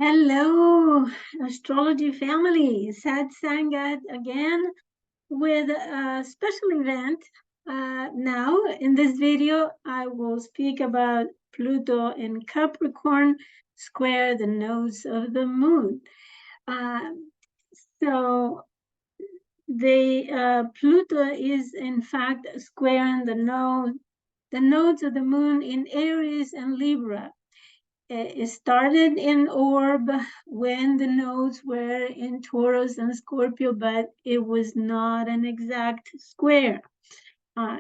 Hello, astrology family. Sad Sangat again with a special event. Now, in this video, I will speak about Pluto in Capricorn square the nodes of the moon. Uh, so, Pluto is in fact squaring the nodes of the moon in Aries and Libra. It started in orb when the nodes were in Taurus and Scorpio, but it was not an exact square,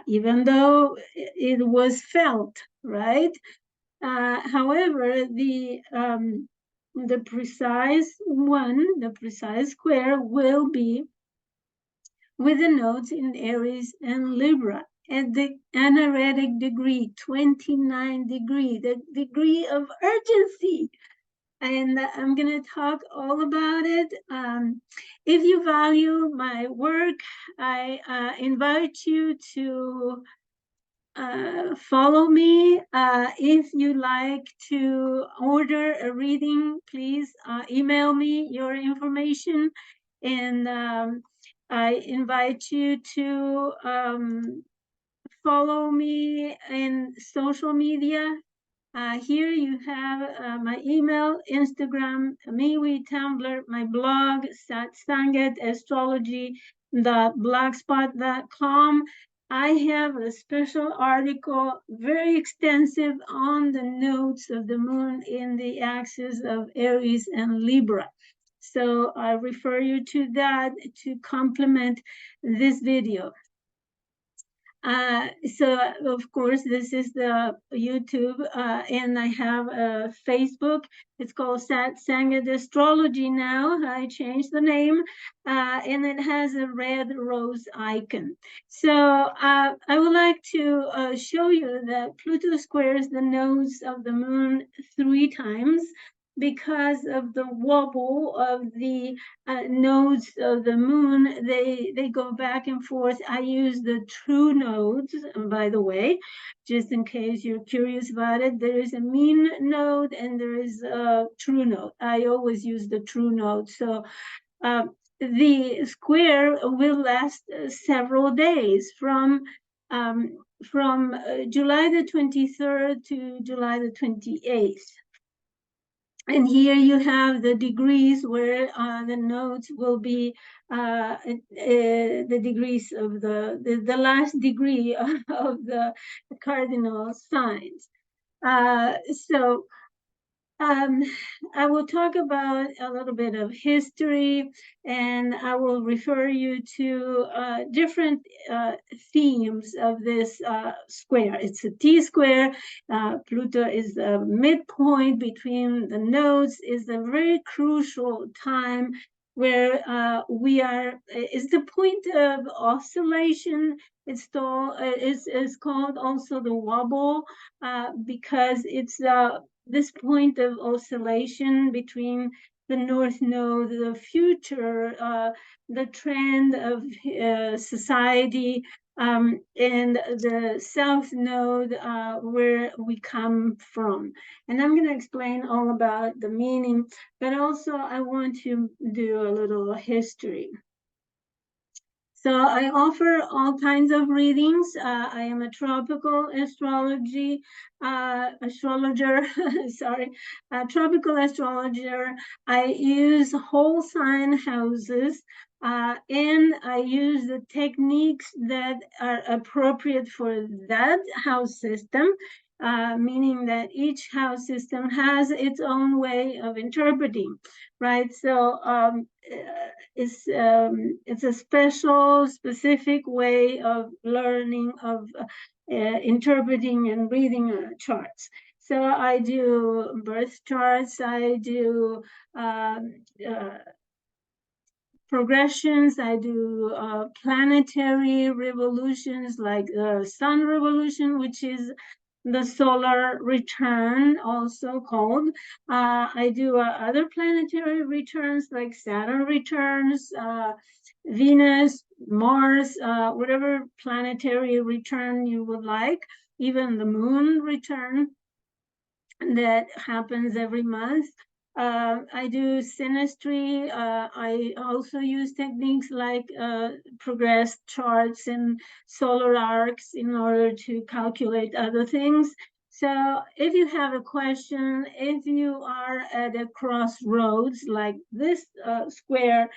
even though it was felt, right? However, the precise square will be with the nodes in Aries and Libra at the anaretic degree, 29 degree, the degree of urgency. And I'm going to talk all about it. If you value my work, I invite you to follow me. If you like to order a reading, please email me your information. And I invite you to follow me in social media. Here you have my email, Instagram, MeWe, Tumblr, my blog, Satsangat Astrology, blogspot.com. I have a special article, very extensive, on the nodes of the moon in the axis of Aries and Libra. So I refer you to that to complement this video. So of course, this is the YouTube, and I have a Facebook. It's called Sangat Astrology now. I changed the name, and it has a red rose icon. So I would like to show you that Pluto squares the nodes of the moon 3 times because of the wobble of the nodes of the moon. They go back and forth. I use the true nodes, by the way, just in case you're curious about it. There is a mean node and there is a true node. I always use the true node. So the square will last several days from July the 23rd to July the 28th. And here you have the degrees where the nodes will be the degrees of the last degree of the cardinal signs. So I will talk about a little bit of history, and I will refer you to different themes of this square. It's a T-square. Pluto is the midpoint between the nodes, is a very crucial time where we are, is the point of oscillation. It's called also the wobble because it's this point of oscillation between the North Node, the future, the trend of society, and the South Node, where we come from. And I'm going to explain all about the meaning, but also I want to do a little history. So I offer all kinds of readings. I am a tropical astrologer, sorry, a tropical astrologer. I use whole sign houses, and I use the techniques that are appropriate for that house system. Meaning that each house system has its own way of interpreting, right? So it's a special, specific way of learning, of interpreting and reading charts. So I do birth charts, I do progressions, I do planetary revolutions like sun revolution, which is the solar return, also called. I do other planetary returns like Saturn returns, Venus, Mars, whatever planetary return you would like, even the moon return that happens every month. I do synastry. I also use techniques like progressed charts and solar arcs in order to calculate other things. So if you have a question, if you are at a crossroads like this square,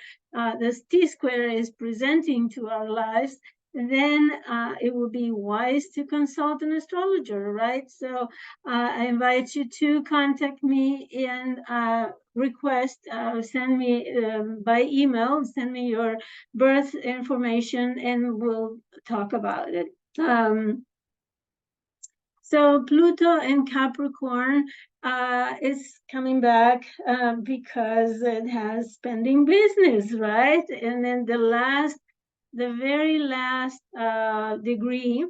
this T-square is presenting to our lives, then it would be wise to consult an astrologer, right? So I invite you to contact me and request, send me by email, send me your birth information, and we'll talk about it. So Pluto in Capricorn is coming back because it has pending business, right? And then the very last degree,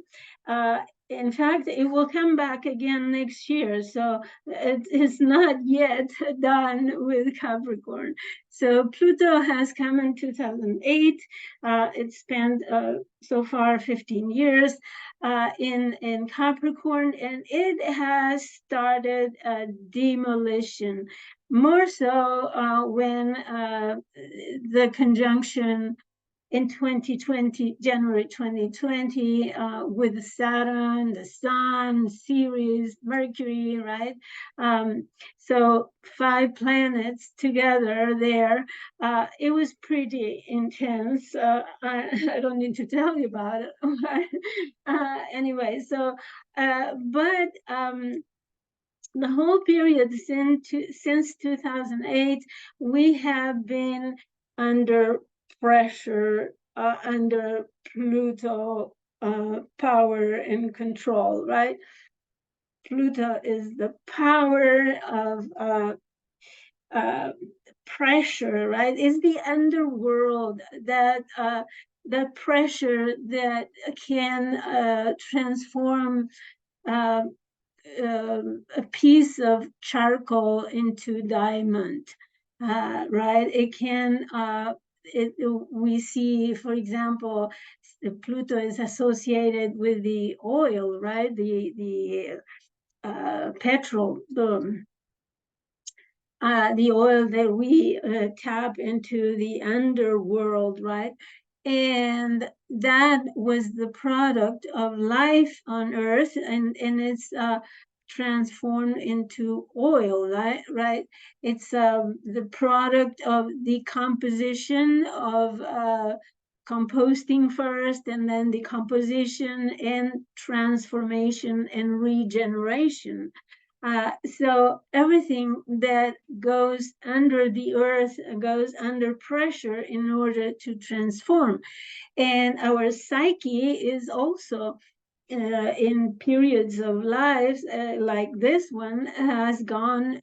in fact, it will come back again next year. So it is not yet done with Capricorn. So Pluto has come in 2008. It spent so far 15 years in Capricorn, and it has started a demolition. More so when the conjunction in 2020, January 2020, with Saturn, the Sun, Ceres, Mercury, right? So 5 planets together there. It was pretty intense. I don't need to tell you about it. Anyway, so, but the whole period since 2008, we have been under pressure, under Pluto power and control, right? Pluto is the power of pressure, right? Is the underworld that the pressure that can transform a piece of charcoal into diamond, right? It can, we see, for example, Pluto is associated with the oil, right? The petrol, the oil that we tap into the underworld, right? And that was the product of life on Earth, and it's transformed into oil, right? It's the product of decomposition of composting first, and then decomposition and transformation and regeneration. So everything that goes under the earth goes under pressure in order to transform. And our psyche is also in periods of lives like this one has gone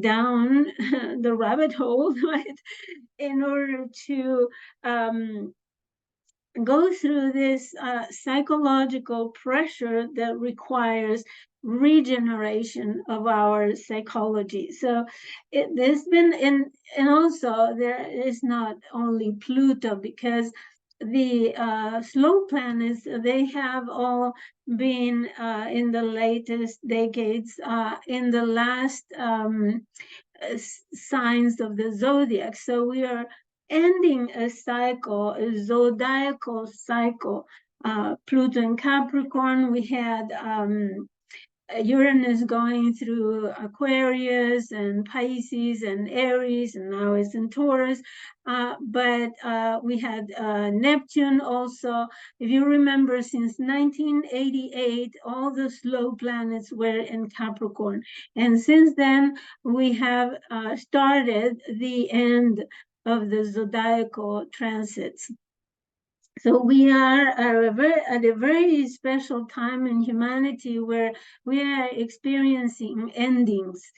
down the rabbit hole, right? In order to go through this psychological pressure that requires regeneration of our psychology. So there's been, and also there is not only Pluto, because the slow planets, they have all been in the latest decades, in the last signs of the zodiac. So we are ending a cycle, a zodiacal cycle. Pluto in Capricorn, we had Uranus going through Aquarius and Pisces and Aries, and now it's in Taurus. But we had Neptune also. If you remember, since 1988, all the slow planets were in Capricorn. And since then, we have started the end of the zodiacal transits. So we are at a very special time in humanity where we are experiencing endings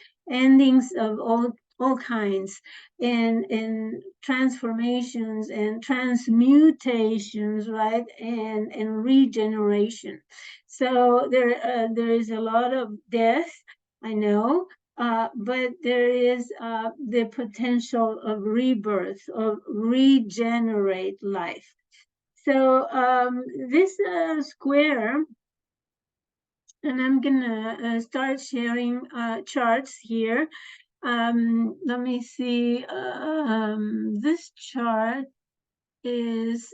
of all kinds, and transformations and transmutations, right? And regeneration. So there is a lot of death, I know, but there is the potential of rebirth, of regenerate life. So this square, and I'm gonna start sharing charts here. Let me see. This chart is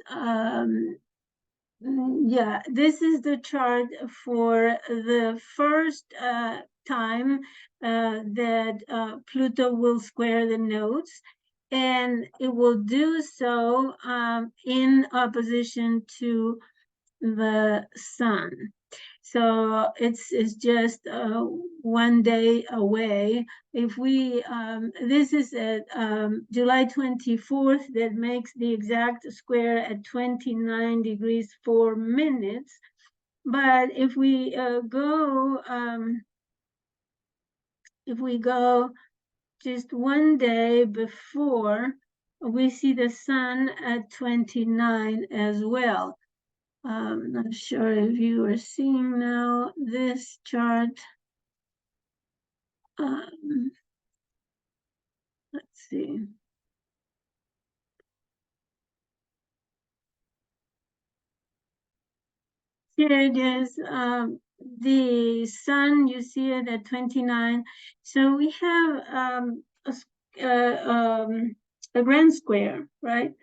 yeah, this is the chart for the first time that Pluto will square the nodes, and it will do so in opposition to the sun. So it's just 1 day away. If we this is at July 24th, that makes the exact square at 29 degrees 4 minutes. But if we go just 1 day before, we see the sun at 29 as well. Not sure if you are seeing now this chart. Let's see. Here it is. The sun, you see it at 29. So we have a grand square, right?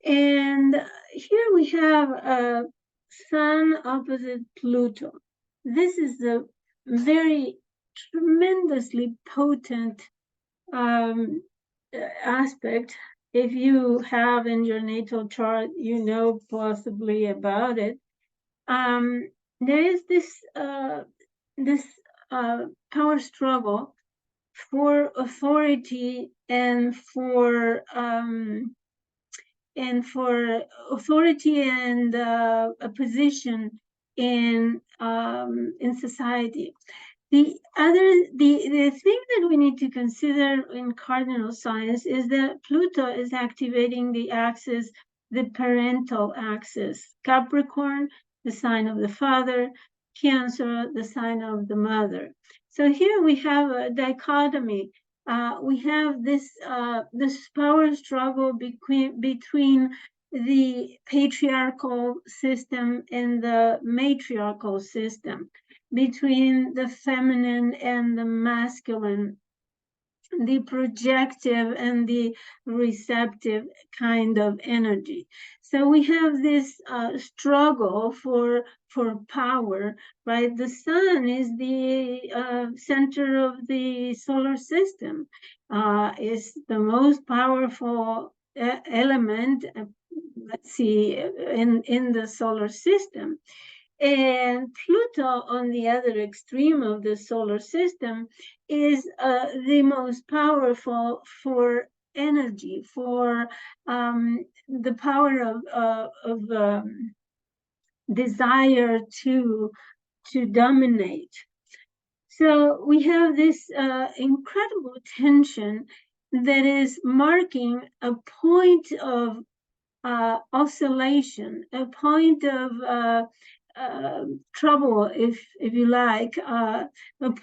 And here we have a sun opposite Pluto. This is a very tremendously potent aspect. If you have in your natal chart, you know possibly about it. There is this power struggle for authority and for authority and a position in society. The thing that we need to consider in cardinal signs is that Pluto is activating the axis, the parental axis. Capricorn, the sign of the father; Cancer, the sign of the mother. So here we have a dichotomy. We have this power struggle between the patriarchal system and the matriarchal system, between the feminine and the masculine, the projective and the receptive kind of energy. So we have this struggle for power, right? The sun is the center of the solar system, is the most powerful element. Let's see, in the solar system. And Pluto, on the other extreme of the solar system, is the most powerful for energy, for the power of desire to dominate. So we have this incredible tension that is marking a point of oscillation, a point of trouble, if you like, a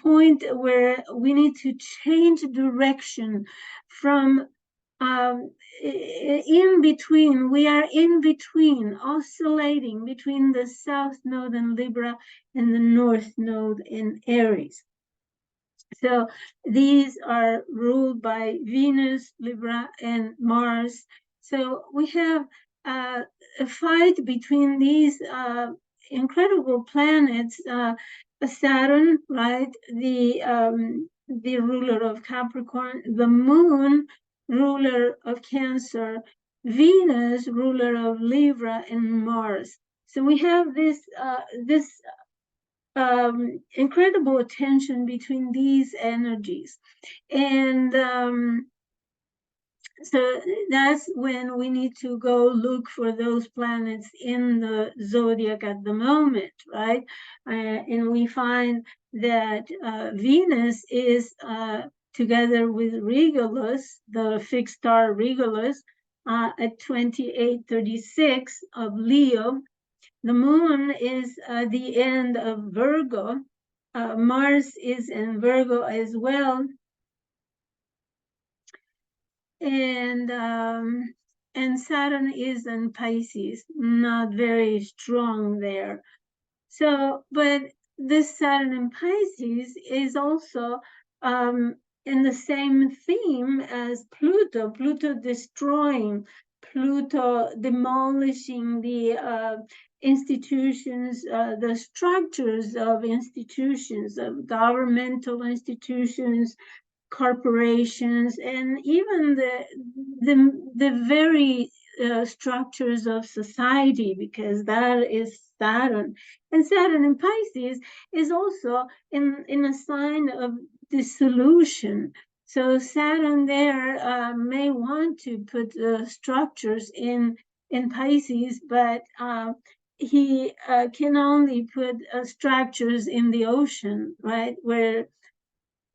point where we need to change direction from in between. We are in between, oscillating between the South Node in Libra and the North Node in Aries. So these are ruled by Venus, Libra, and Mars. So we have a fight between these incredible planets. Saturn, right, the ruler of Capricorn; the Moon, ruler of Cancer; Venus, ruler of Libra; and Mars. So we have this incredible tension between these energies. And so that's when we need to go look for those planets in the zodiac at the moment, right? And we find that Venus is together with Regulus, the fixed star Regulus, at 2836 of Leo. The moon is the end of Virgo. Mars is in Virgo as well. And Saturn is in Pisces, not very strong there. So, but this Saturn in Pisces is also in the same theme as Pluto, Pluto destroying, Pluto demolishing the institutions, the structures of institutions, of governmental institutions, corporations, and even the very structures of society, because that is Saturn. And Saturn in Pisces is also in a sign of dissolution. So Saturn there may want to put structures in Pisces, but he can only put structures in the ocean, right? Where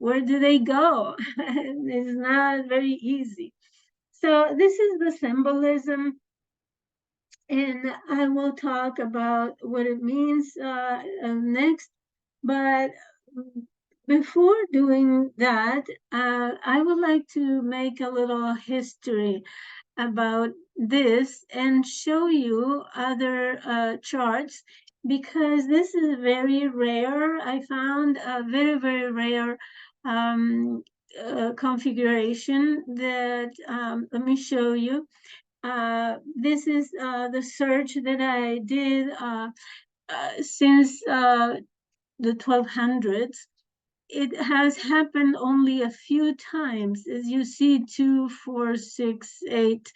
do they go? It's not very easy. So this is the symbolism, and I will talk about what it means next. But before doing that, I would like to make a little history about this and show you other charts, because this is very rare. I found a very, very rare configuration that, let me show you. This is the search that I did since the 1200s. It has happened only a few times, as you see, 2, 4, 6, 8,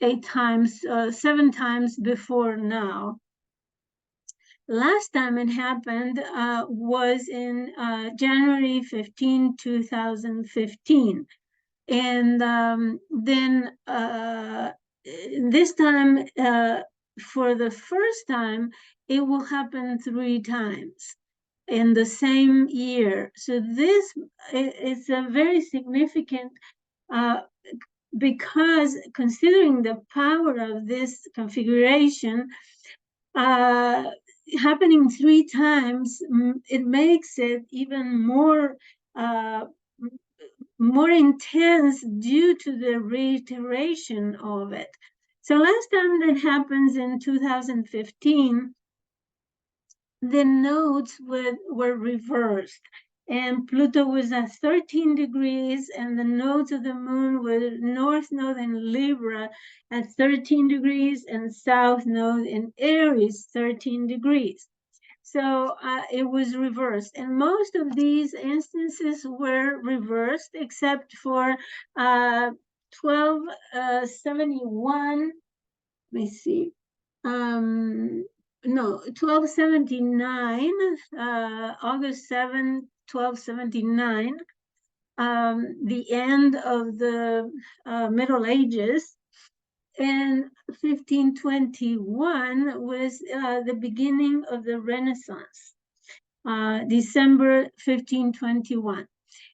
8 times, 7 times before now. Last time it happened was in January 15, 2015. And then this time, for the first time, it will happen 3 times in the same year. So this is a very significant, because considering the power of this configuration, happening 3 times, it makes it even more intense due to the reiteration of it. So last time that happens in 2015, the nodes were reversed, and Pluto was at 13 degrees, and the nodes of the moon were north node in Libra at 13 degrees, and south node in Aries, 13 degrees. So it was reversed. And most of these instances were reversed, except for 1271. Let me see. No, 1279, August 7, 1279, the end of the Middle Ages. And 1521 was the beginning of the Renaissance. December 1521.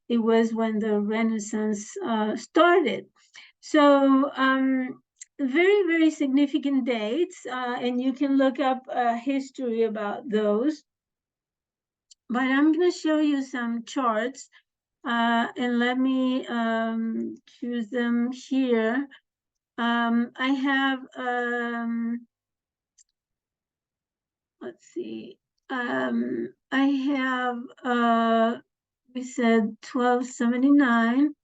It was when the Renaissance started. So very, very significant dates, and you can look up history about those. But I'm going to show you some charts, and let me choose them here. I have, let's see, I have, we said 1279.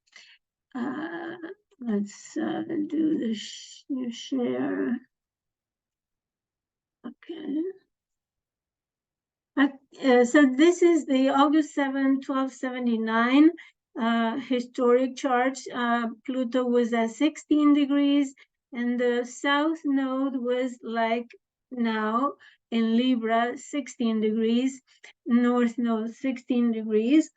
Let's do the share. Okay. So this is the August 7, 1279 historic chart. Pluto was at 16 degrees, and the south node was like now in Libra, 16 degrees, north node 16 degrees.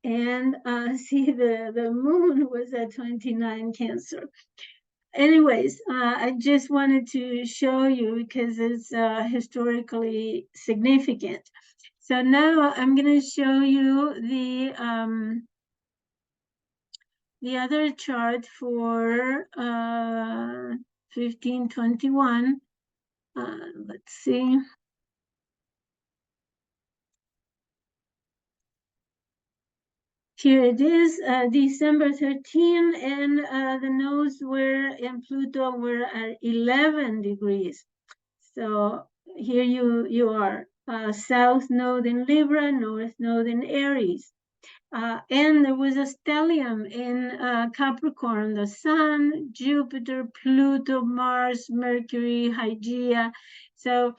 And see, the moon was at 29 Cancer. Anyways, I just wanted to show you because it's historically significant. So now I'm going to show you the other chart for 1521. Let's see. Here it is, December 13, and the nodes were in Pluto were at 11 degrees. So here you are, south node in Libra, north node in Aries. And there was a stellium in Capricorn, the Sun, Jupiter, Pluto, Mars, Mercury, Hygeia. So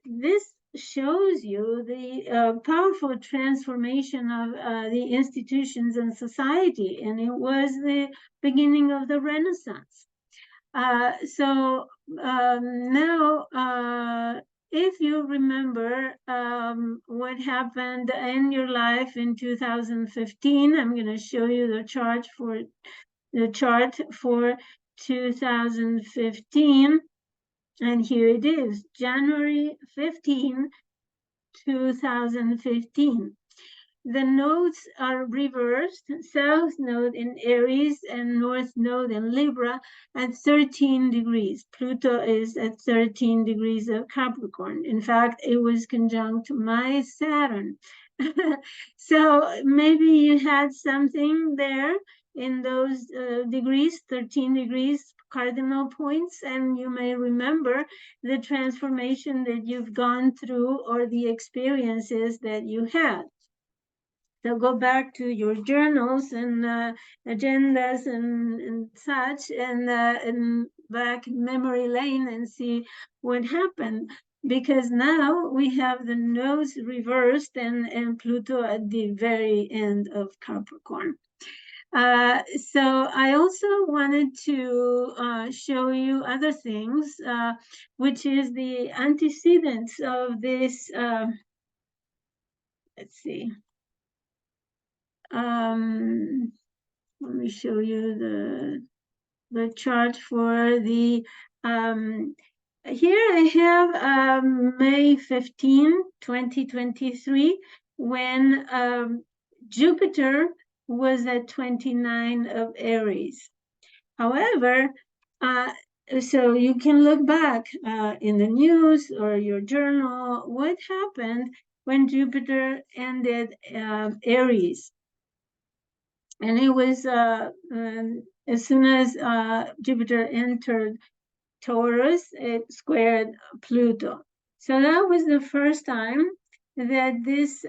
this shows you the powerful transformation of the institutions and society, and it was the beginning of the Renaissance. So now, if you remember what happened in your life in 2015, I'm going to show you the chart for 2015. And here it is, January 15, 2015. The nodes are reversed, south node in Aries and north node in Libra at 13 degrees. Pluto is at 13 degrees of Capricorn. In fact, it was conjunct my Saturn. So maybe you had something there in those degrees, 13 degrees cardinal points, and you may remember the transformation that you've gone through or the experiences that you had. So go back to your journals and agendas and such, and back memory lane and see what happened. Because now we have the nodes reversed and Pluto at the very end of Capricorn. So I also wanted to show you other things, which is the antecedents of this. Let's see. Let me show you the chart for the here I have May 15, 2023, when Jupiter was at 29 of Aries. However, so you can look back in the news or your journal, what happened when Jupiter ended Aries. And it was as soon as Jupiter entered Taurus, it squared Pluto. So that was the first time that this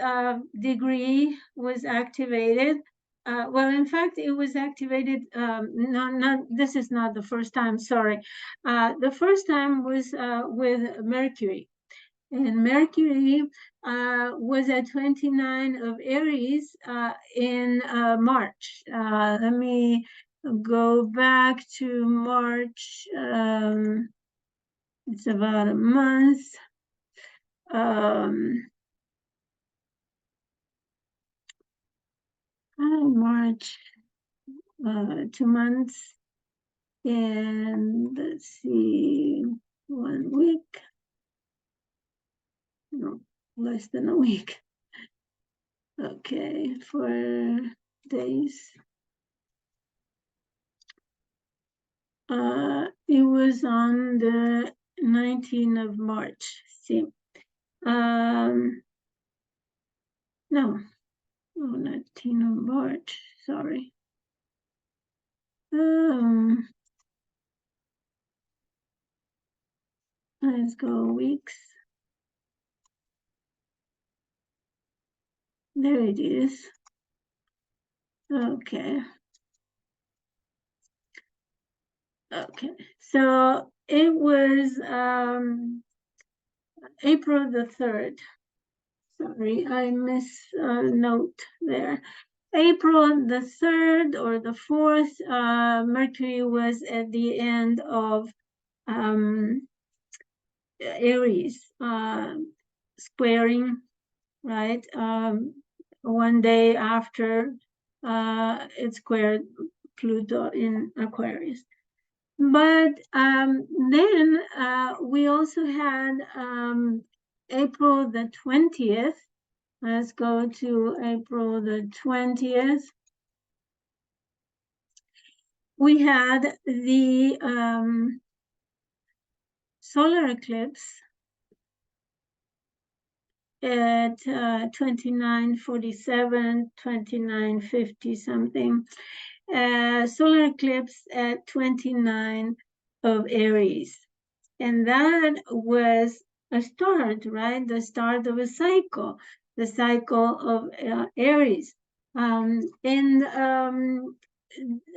degree was activated. Well, in fact, it was activated. This is not the first time. Sorry, the first time was with Mercury. And Mercury was at 29 of Aries in March. Let me go back to March. It's about a month. March, 2 months. And let's see, 1 week. No, less than a week. Okay, 4 days. It was on the 19th of March. See, no, 19th of March. Sorry. Let's go weeks. There it is. Okay. Okay, so it was April the 3rd. Sorry, I missed a note there. April the 3rd or the 4th, Mercury was at the end of Aries, squaring, right? 1 day after it squared Pluto in Aquarius. But then we also had April the 20th. Let's go to April the 20th. We had the solar eclipse at 29:47, 29:50 something. Solar eclipse at 29 of Aries. And that was a start, right? The start of a cycle. the cycle of Aries. And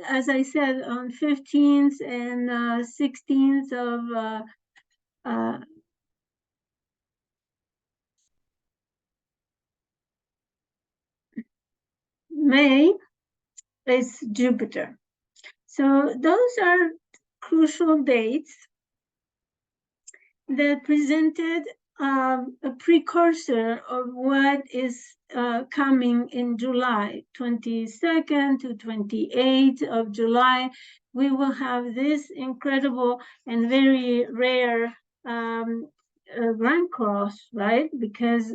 as I said, on 15th and 16th of May is Jupiter. So those are crucial dates that presented a precursor of what is coming in July, 22nd to 28th of July. We will have this incredible and very rare grand cross, right? Because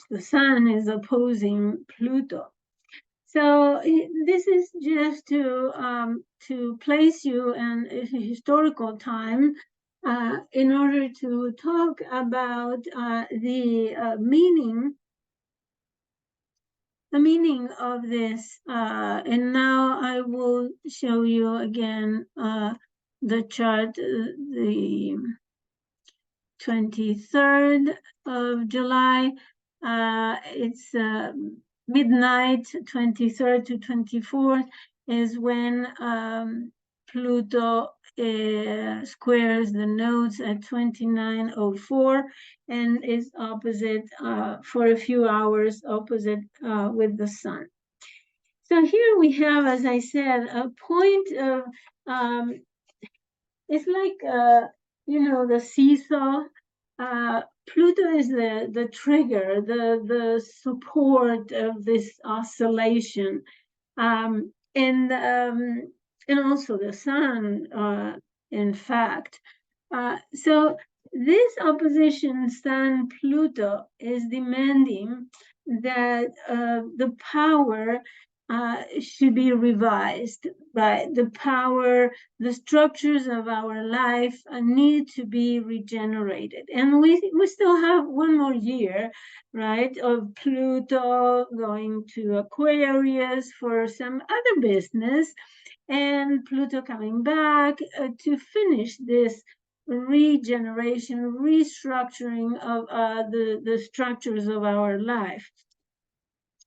the sun is opposing Pluto. So this is just to place you in a historical time in order to talk about the meaning of this. And now I will show you again the chart, the 23rd of July. It's midnight, 23rd to 24th is when Pluto squares the nodes at 2904 and is opposite for a few hours opposite with the sun. So here we have, as I said, a point of it's like the seesaw. Pluto is the trigger, the support of this oscillation, and also the sun, in fact. So this opposition Sun Pluto is demanding that the power should be revised, right? The power, the structures of our life need to be regenerated. And we still have one more year, right, of Pluto going to Aquarius for some other business, and Pluto coming back to finish this regeneration, restructuring of the structures of our life.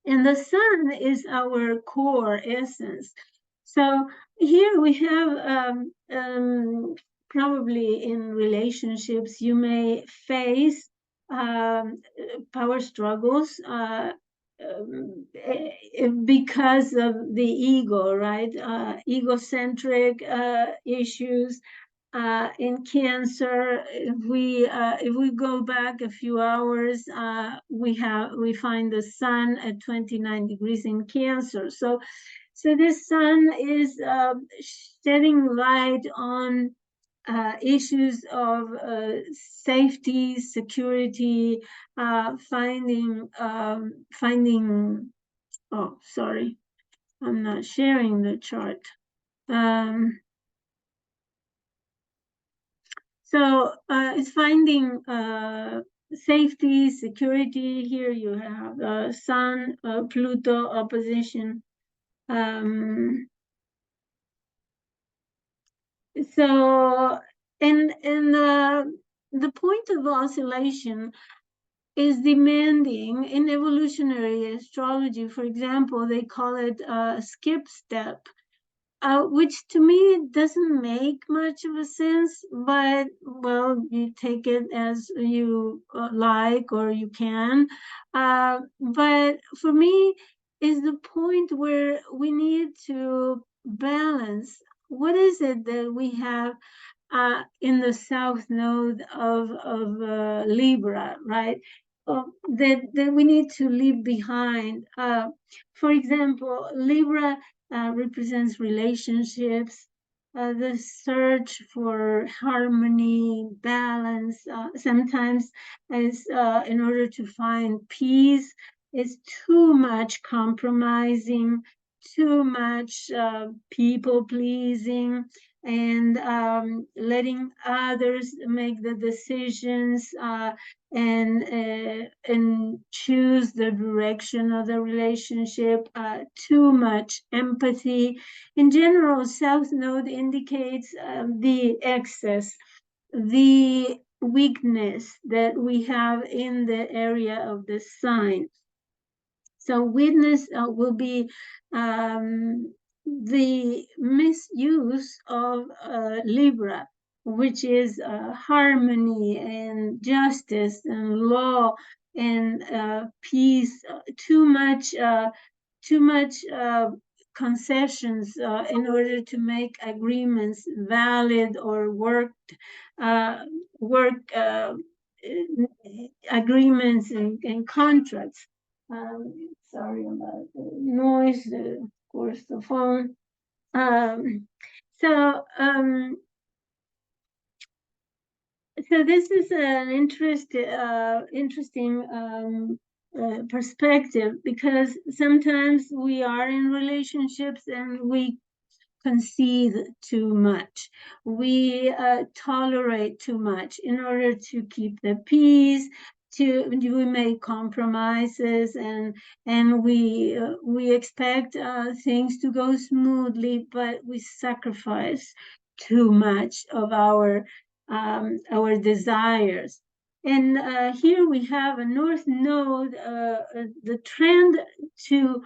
And the sun is our core essence. So here we have probably in relationships, you may face power struggles because of the ego, right? Egocentric issues. In Cancer, if we go back a few hours, we find the sun at 29 degrees in Cancer. So this sun is shedding light on issues of safety, security, finding. Oh, sorry, I'm not sharing the chart. So it's finding safety, security. Here you have Sun, Pluto opposition. So, the point of oscillation is demanding in evolutionary astrology. For example, they call it a skip step. Which to me doesn't make much of a sense, but well, you take it as you like or you can. But for me, is the point where we need to balance what is it that we have in the south node of Libra, right? That we need to leave behind. For example, Libra represents relationships, the search for harmony, balance. Sometimes, as in order to find peace, is too much compromising, too much people pleasing, and letting others make the decisions and choose the direction of the relationship. Too much empathy. In general, South Node indicates the excess, the weakness that we have in the area of the sign. So witness will be the misuse of Libra, which is harmony and justice and law and peace. Too much concessions in order to make agreements valid or uh, work agreements and contracts. Sorry about the noise, of course, the phone. Um, so, um, so this is an interesting perspective, because sometimes we are in relationships and we concede too much. We tolerate too much in order to keep the peace. We make compromises, and we expect things to go smoothly, but we sacrifice too much of our desires. And here we have a North Node, the trend to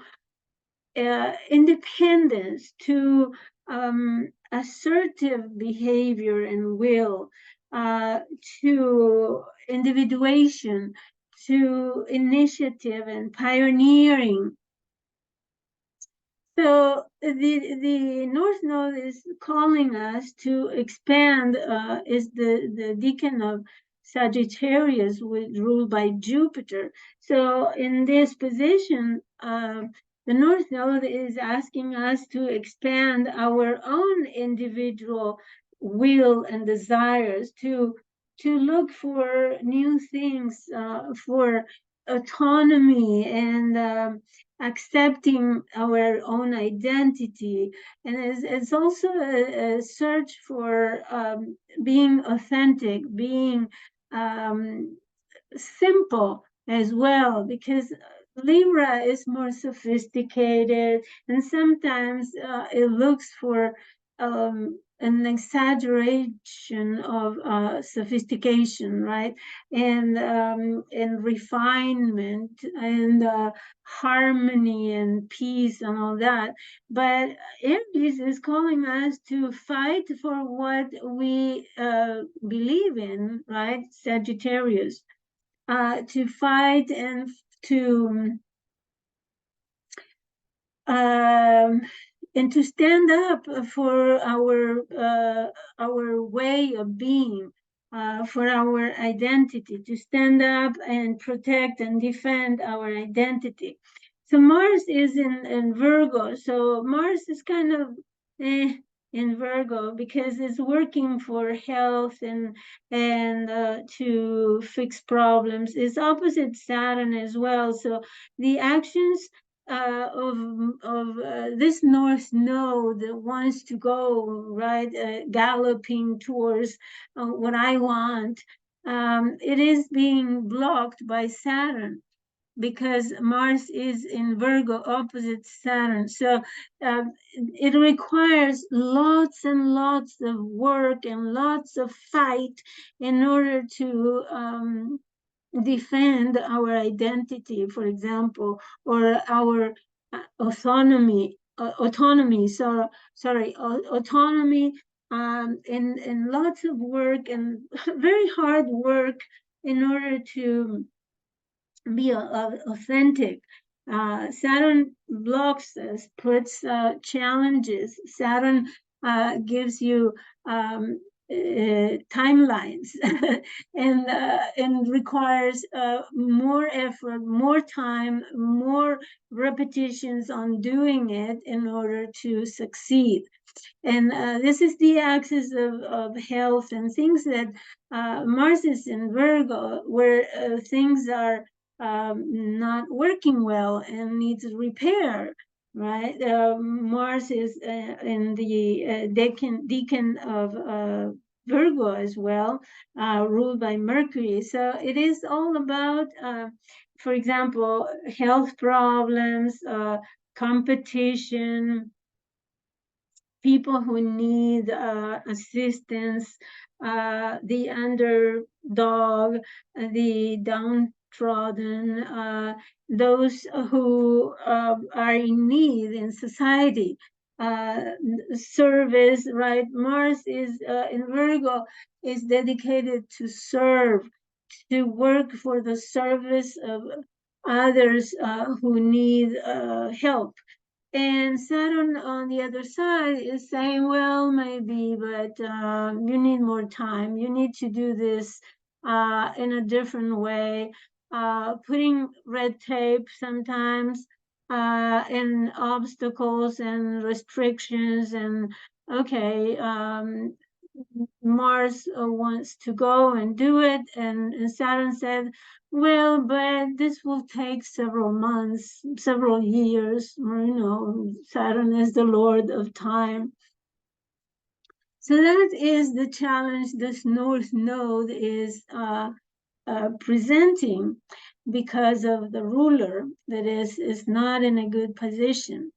independence, to assertive behavior and will, to individuation, to initiative and pioneering. So the North Node is calling us to expand. Is the decan of Sagittarius, ruled by Jupiter. So in this position, the North Node is asking us to expand our own individual will and desires, to look for new things, for autonomy and accepting our own identity. And it's also a search for being authentic, being simple as well, because Libra is more sophisticated, and sometimes it looks for an exaggeration of sophistication, right? And refinement and harmony and peace and all that. But Aries is calling us to fight for what we believe in, right? Sagittarius, to fight and to um, and to stand up for our way of being, for our identity, to stand up and protect and defend our identity. So Mars is in Virgo. So Mars is kind of in Virgo, because it's working for health and to fix problems. It's opposite Saturn as well. So the actions of this North Node that wants to go right, galloping towards what I want. It is being blocked by Saturn, because Mars is in Virgo, opposite Saturn. So it requires lots and lots of work and lots of fight in order to defend our identity, for example, or our autonomy. So sorry, autonomy, and lots of work and very hard work in order to be authentic. Saturn blocks us, puts challenges. Saturn gives you timelines and requires more effort, more time, more repetitions on doing it in order to succeed. And this is the axis of health and things that Mars is in Virgo, where things are not working well and needs repair, right? Mars is in the decan of Virgo as well, ruled by Mercury. So it is all about, for example, health problems, competition, people who need assistance, the underdog, the downtrodden, those who are in need in society. Service, right? Mars is in Virgo, is dedicated to serve, to work for the service of others who need help. And Saturn on the other side is saying, well, maybe, but you need more time. You need to do this in a different way, putting red tape sometimes and obstacles and restrictions. And okay, Mars wants to go and do it. And Saturn said, well, but this will take several months, several years. Saturn is the Lord of time. So that is the challenge this North Node is presenting, because of the ruler that is not in a good position.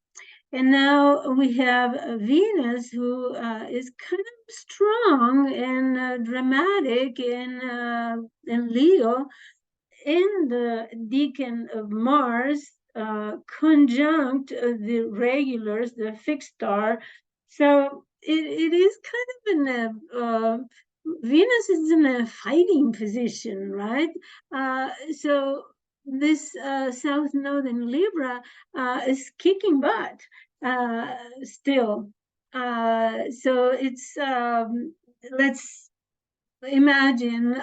And now we have Venus, who is kind of strong and dramatic in Leo, in the decan of Mars, conjunct the regulars, the fixed star. So it is kind of in Venus is in a fighting position, right? So this South Node in Libra is kicking butt still. So it's, let's imagine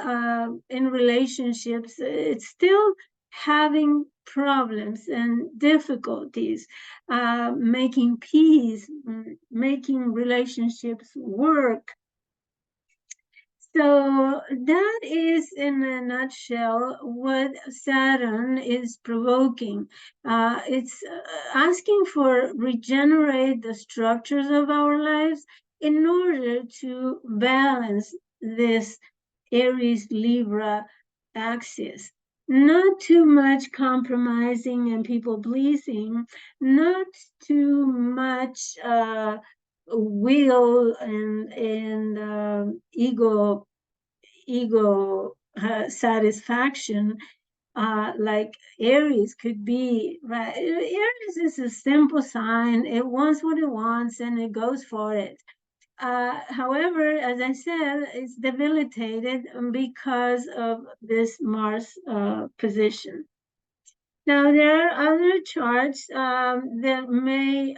in relationships, it's still having problems and difficulties, making peace, making relationships work. So that is, in a nutshell, what Saturn is provoking. It's asking for regenerate the structures of our lives in order to balance this Aries Libra axis. Not too much compromising and people pleasing, not too much will and ego satisfaction, like Aries could be, right? Aries is a simple sign. It wants what it wants and it goes for it. However, as I said, it's debilitated because of this Mars position. Now, there are other charts that may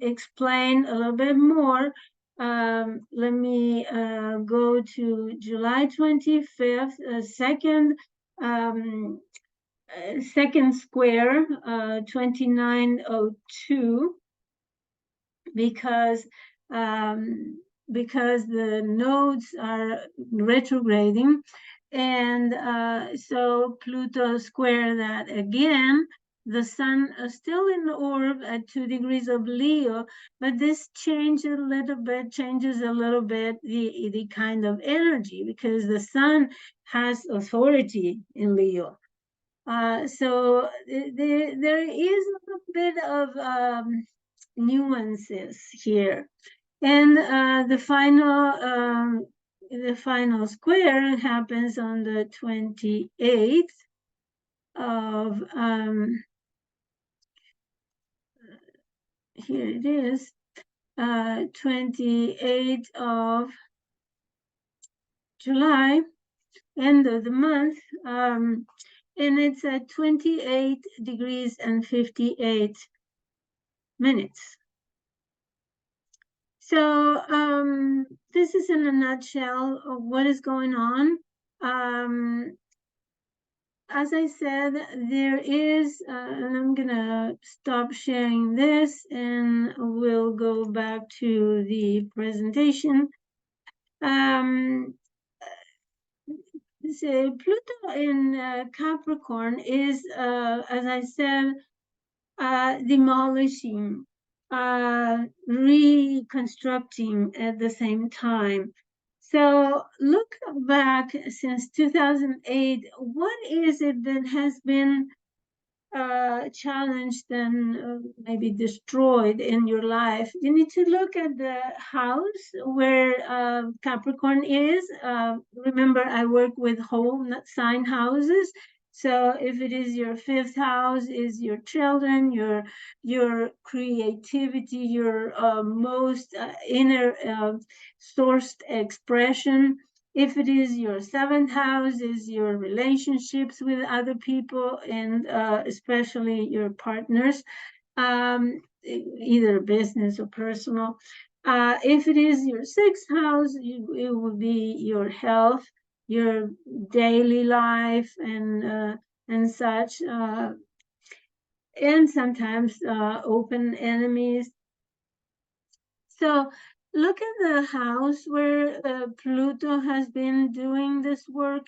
explain a little bit more. Let me go to July 25th, second square, 2902, because the nodes are retrograding. And so Pluto square that again. The sun is still in the orb at 2 degrees of Leo, but this changes a little bit the kind of energy, because the sun has authority in Leo. So there is a little bit of nuances here. And the final square happens on the 28th of, here it is, 28th of July, end of the month, and it's at 28 degrees and 58 minutes. So this is in a nutshell of what is going on. As I said, there is, and I'm gonna stop sharing this and we'll go back to the presentation. So Pluto in Capricorn is, as I said, demolishing, reconstructing at the same time. So look back since 2008, what is it that has been challenged and maybe destroyed in your life? You need to look at the house where Capricorn is. Remember, I work with whole sign houses. So if it is your fifth house, is your children, your creativity, your most inner sourced expression. If it is your seventh house, is your relationships with other people, and especially your partners, either business or personal. If it is your sixth house, it will be your health, your daily life, and such, and sometimes open enemies. So look at the house where Pluto has been doing this work,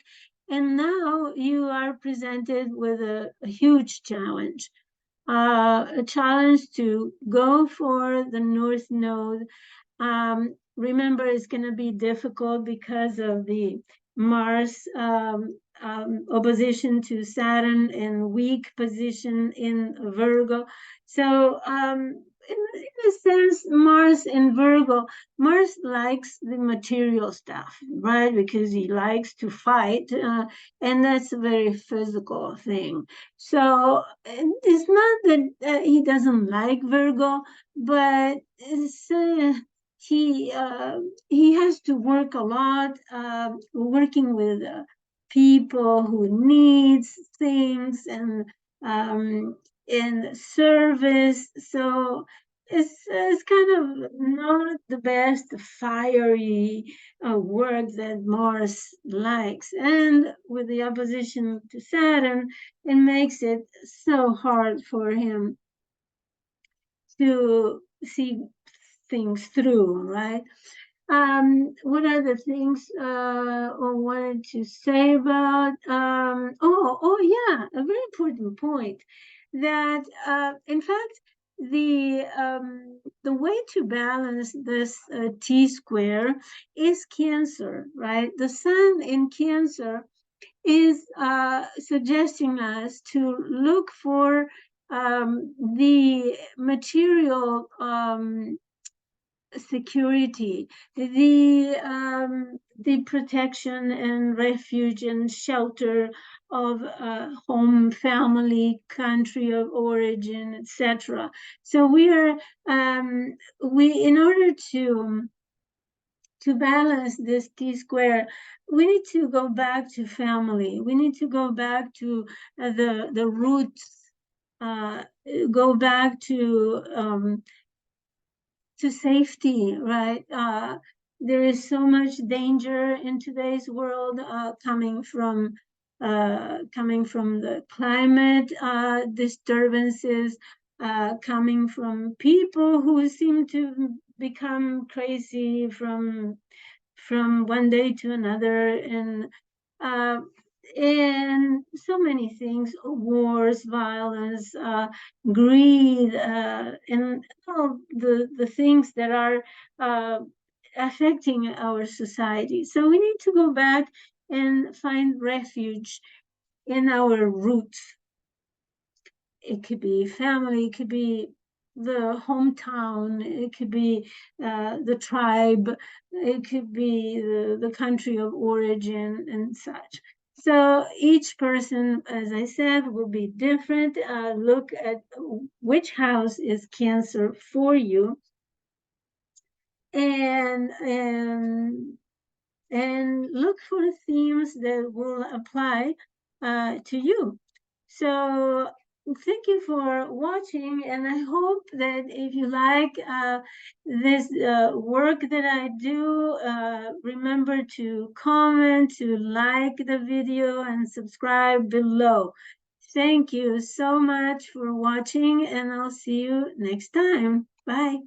and now you are presented with a huge challenge. A challenge to go for the North Node. Remember, it's going to be difficult because of the Mars opposition to Saturn and weak position in Virgo. So, in a sense, Mars in Virgo, Mars likes the material stuff, right? Because he likes to fight, and that's a very physical thing. So, it's not that he doesn't like Virgo, but it's, he has to work a lot, working with people who needs things, um, and service. So it's kind of not the best fiery work that Mars likes, and with the opposition to Saturn, it makes it so hard for him to see things through, right? What are the things I wanted to say about? Yeah, a very important point that, in fact, the way to balance this T square is Cancer, right? The Sun in Cancer is suggesting us to look for the material security, the protection and refuge and shelter of home, family, country of origin, etc. So we in order to balance this T square, we need to go back to family. We need to go back to the roots, go back to safety, right? There is so much danger in today's world coming from the climate disturbances, coming from people who seem to become crazy from one day to another, uh, and so many things: wars, violence, greed, and all the things that are affecting our society. So we need to go back and find refuge in our roots. It could be family, it could be the hometown, it could be the tribe, it could be the country of origin and such. So each person, as I said, will be different. Look at which house is Cancer for you, and and look for themes that will apply to you. So thank you for watching, and I hope that if you like this work that I do, remember to comment, to like the video, and subscribe below. Thank you so much for watching, and I'll see you next time. Bye.